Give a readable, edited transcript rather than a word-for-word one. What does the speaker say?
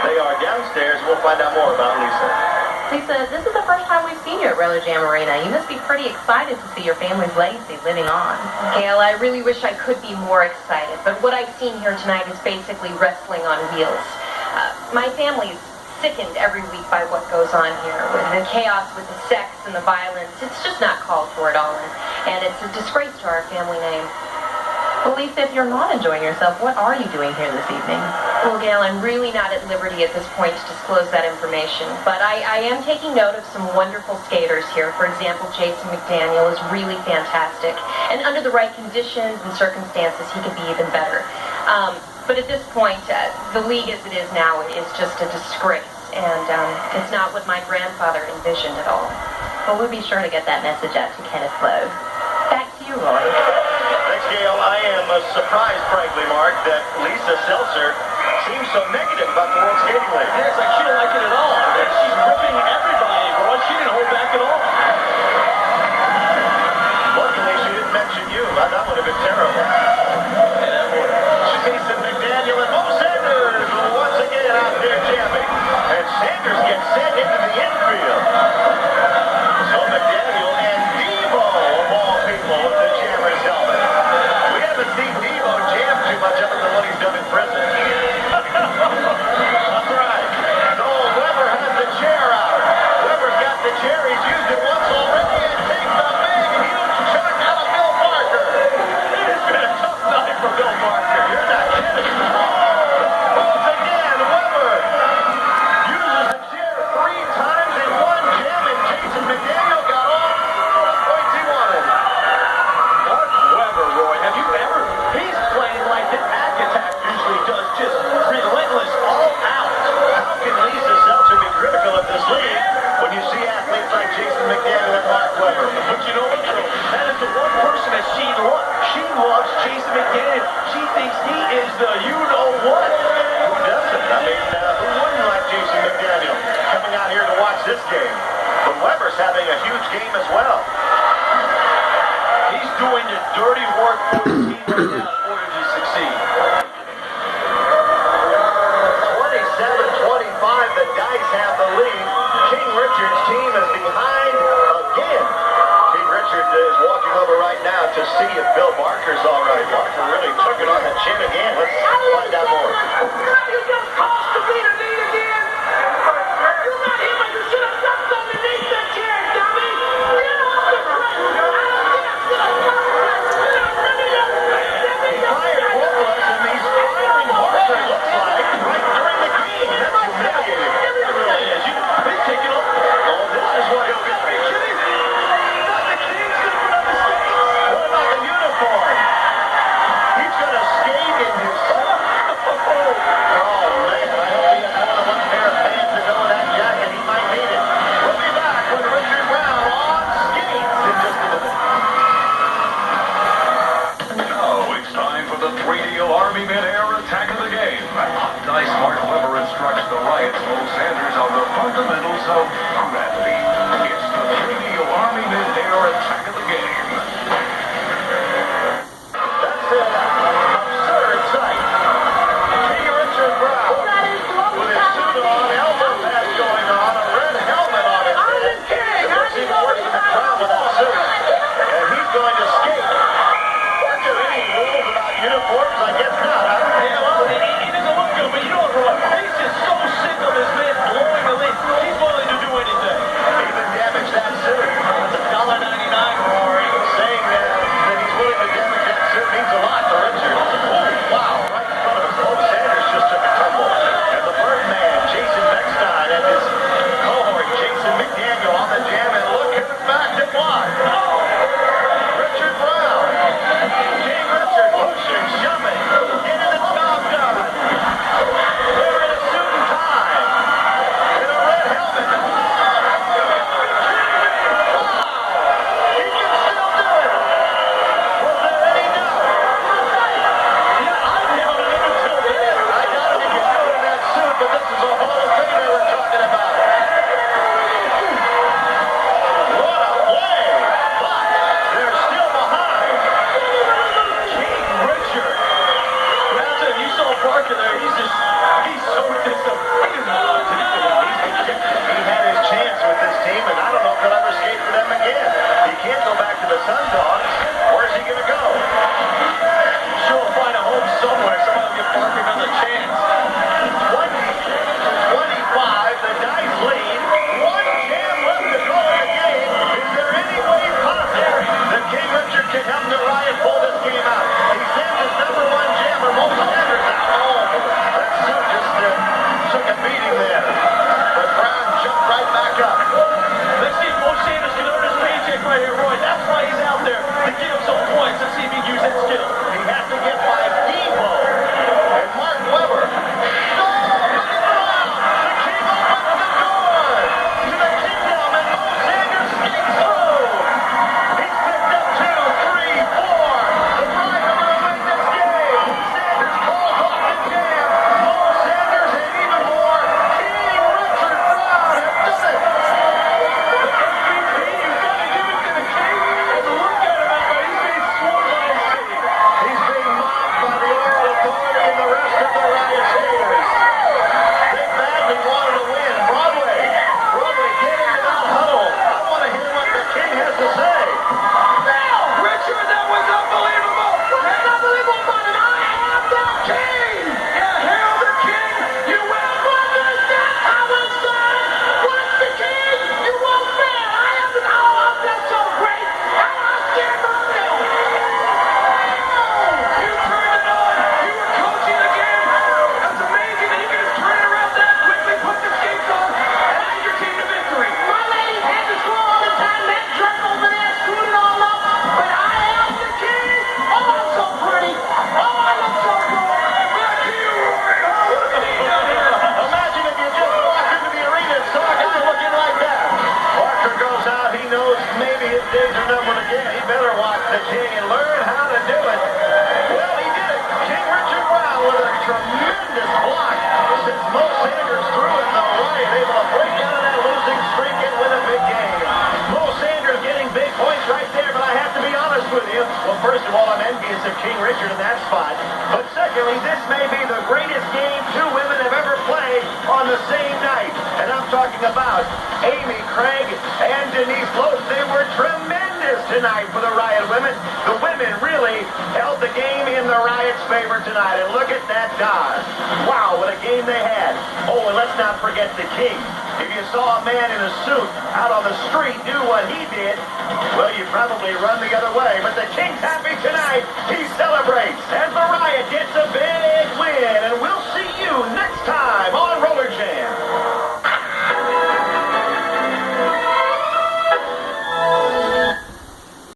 They are downstairs. We'll find out more about Lisa. Lisa, this is the first time we've seen you at Roller Jam Arena. You must be pretty excited to see your family's legacy living on. Gail, I really wish I could be more excited, but what I've seen here tonight is basically wrestling on wheels. My family's sickened every week by what goes on here, with the chaos, with the sex and the violence. It's just not called for at all, and it's a disgrace to our family name. Well, Lisa, if you're not enjoying yourself, what are you doing here this evening? Well, Gail, I'm really not at liberty at this point to disclose that information, but I am taking note of some wonderful skaters here. For example, Jason McDaniel is really fantastic, and under the right conditions and circumstances, he could be even better. But at this point, the league as it is now is just a disgrace, and it's not what my grandfather envisioned at all. Well, we'll be sure to get that message out to Kenneth Lowe. Back to you, Roy. Thanks, Gail. I am surprised, frankly, Mark, that Lisa Seltzer seems so negative about the World Skating League. Yeah, it's like she don't like it at all. I mean, she's ripping everybody, Roy. She didn't hold back at all. Luckily, she didn't mention you. That would have been terrible. Jason McDaniel and Mo Sanders once again out there jamming. And Sanders gets sent into the infield. So McDaniel and Devo, of all people, with the jammer's helmet. We haven't seen Devo jam too much other than what he's done in prison. That's right. So Weber has the chair out. Weber's got the chair. He's used it once already and takes a big, huge chunk out of Bill Parker. It's been a tough night for Bill Parker. You're not kidding. Once again, Weber uses the chair 3 times in one jam, and Jason McDaniel got all the points he wanted. Mark Weber, Roy, have you ever? He's playing like the Attack usually does, just relentless, all out. How can Lisa Seltzer be critical of this league when you see athletes like Jason McDaniel and Mark Weber? But you know what, though? That is the one person that she loves. She loves Jason McDaniel. She thinks he is the you-know-what. Who doesn't? I mean, who wouldn't like Jason McDaniel coming out here to watch this game? But Weber's having a huge game as well. He's doing the dirty work for the team right now in order to succeed. 27-25, the Dice have the lead. King Richard's team is behind again. King Richard is walking over right now to see if Bill Barker's all right. Barker really took it on the chin again. Let's find out more. Instructs the Riot's Mo Sanders on the fundamentals of gravity. It's the 3D Army Mid-Air Attack of the Game. That's an absurd sight. King Richard Brown with his suit on, elbow pads going on, a red helmet on his head. It looks even worse than the crown with that suit. And he's going to skate. Are there any rules about uniforms? I guess not. Yeah, well, he doesn't look good, but you know what, Roy? He's just so sick of his man blowing the lead. He's willing to do anything. on the same night. And I'm talking about Amy Craig and Denise Loach. They were tremendous tonight for the Riot women. The women really held the game in the Riot's favor tonight. And look at that dodge. Wow, what a game they had. Oh, and let's not forget the King. If you saw a man in a suit out on the street do what he did, well, you'd probably run the other way. But the King's happy tonight. He's